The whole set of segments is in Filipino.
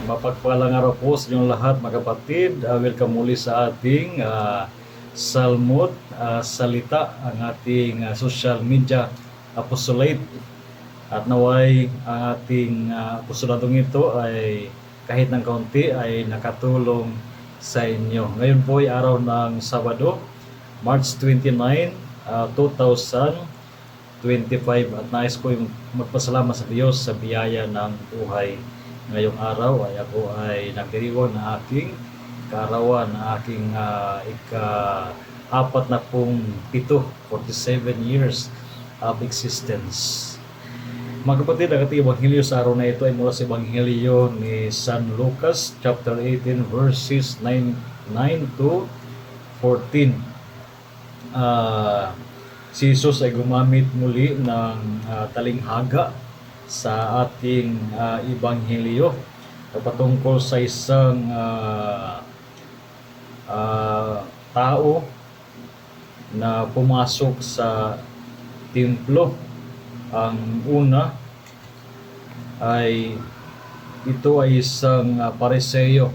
Mapagpalang araw po sa inyong lahat mga kapatid. Welcome muli sa ating Salmod Salita, ang ating social media apostolate. At naway ang ating apostoladong ito ay kahit ng kaunti ay nakatulong sa inyo. Ngayon po ay araw ng Sabado, March 29, 2025, at nais ko yung magpasalamat sa Diyos sa biyaya ng buhay. Ngayong araw ay ako ay nagdiriwang na aking kaarawan, na aking ika-47, 47 years of existence. Mga kapatid, ang ating ebanghelyo sa araw na ito ay mula sa ebanghelyo ni San Lucas chapter 18 verses 9 to 14. Si Jesus ay gumamit muli ng talinghaga sa ating ebanghelyo patungkol sa isang tao na pumasok sa templo. Ang una ay ito ay isang Pariseo,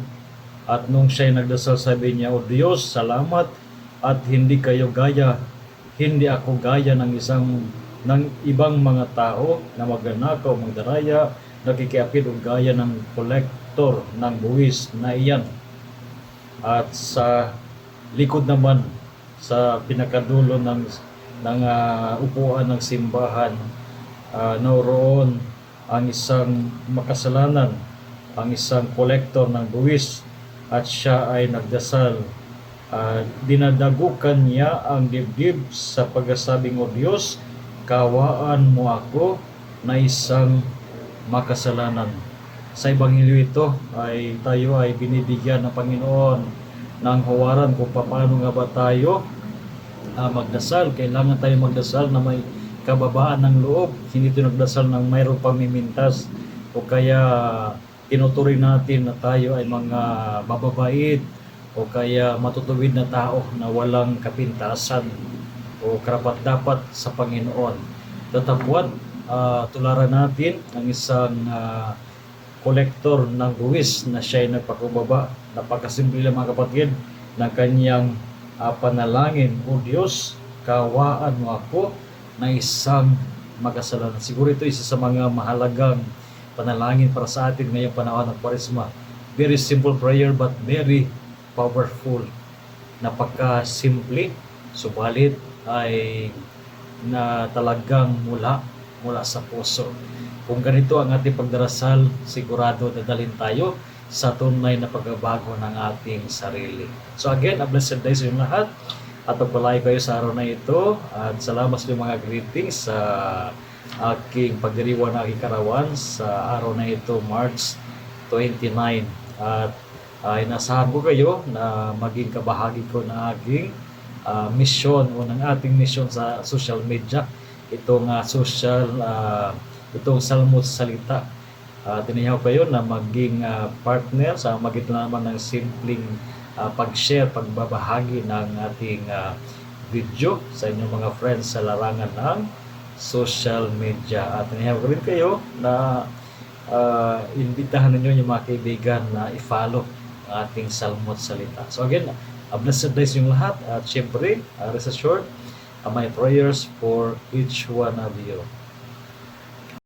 at nung siya'y nagdasal, sabi niya, "O Diyos, salamat at hindi ako gaya ng ibang mga tao na magnanakaw, magdaraya, nakikiapid o gaya ng kolektor ng buwis na iyan." At sa likod naman, sa pinakadulo ng upuan ng simbahan, naroon ang isang makasalanan, ang isang kolektor ng buwis, at siya ay nagdasal. Dinadagukan niya ang dibdib sa pagkasabing, "O Diyos, kawaan mo ako na isang makasalanan." Sa ebanghelyo ito ay tayo ay binibigyan ng Panginoon ng huwaran kung paano nga ba tayo magdasal. Kailangan tayo magdasal na may kababaan ng loob, hindi tayo nagdasal ng mayroong pamimintas o kaya tinuturing natin na tayo ay mga mababait o kaya matutuwid na tao na walang kapintasan o karapat-dapat sa Panginoon. Tatapwat, tularan natin ang isang kolektor ng buwis na siya ay nagpakubaba. Napakasimple lang mga kapatid ng kanyang panalangin, "O Diyos, kawaan mo ako na isang makasalanan." Siguro ito isa sa mga mahalagang panalangin para sa atin ngayong panahon ng Kwaresma. Very simple prayer but very powerful. Napaka-simple, subalit ay na talagang mula sa puso. Kung ganito ang ating pagdarasal, sigurado dadalhin tayo sa tunay na pagbabago ng ating sarili. So again, a blessed day sa inyong lahat, at pagpalain kayo sa araw na ito, at salamat sa mga greetings sa aking pagdiriwang ng aking karawan sa araw na ito, March 29. At inasahan ko kayo na maging kabahagi ko na aking mission o ng ating mission sa social media. Itong itong Salmod Salita. Tinihaw kayo na maging partner sa magitan naman ng simpleng pag-share, pagbabahagi ng ating video sa inyong mga friends sa larangan ng social media. At tinihaw ko rin kayo na imbitahan ninyo yung mga kaibigan na i-follow ang ating Salmod Salita. So again, a blessed day sa inyong lahat, at syempre, rest assured, my prayers for each one of you.